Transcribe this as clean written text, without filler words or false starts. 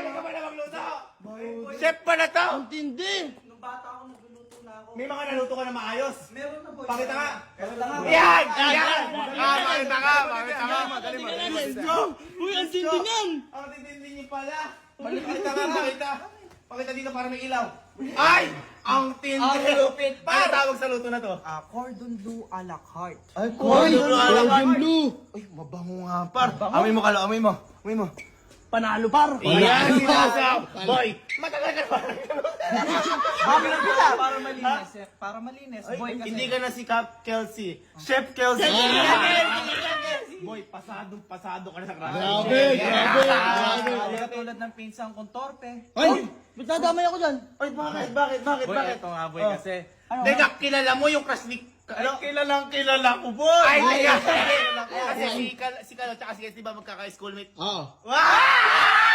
ka ba na magluto? Chef pa na to! Ang tindi! Nung bata ako, nagluluto na ako. May mga naluto ka na maayos. Meron na boy. Pakita nga! Pakita nga. Yan! Yan! Pakita nga! Pakita nga! Let's go! Uy, ang tindi niyan! Ang tindi niyo pala! Pakita nga! Pakita! Pakita dito para may ilaw. Ay! Ang tindi! Ang lupit, Ano tawag sa luto na to? Cordon bleu a la carte. Ay, Cordon blue! Ay, mabango nga par. Amoy mo kalo, amoy mo. Amoy mo. Panalo par! Iyan sinasab! Boy! Matagal ka pa! Para malinis. Para malinis. Boy, kasi... Hindi ka na si Cap Kelsey. Chef Kelsey! Boy, pasado ka na sa klase. Grabe. Katulad ng pinsang kong torpe. Ay! Ba't nadamay ako dyan? Ay, bakit? Boy, ito nga boy Oh. kasi... Teka, kilala mo yung crush ni... Ano? Kilala ko, boy! Ay, teka! Kasi si Kalo tsaka si Kelsey ba magkaka-schoolmate? Oo. Wow!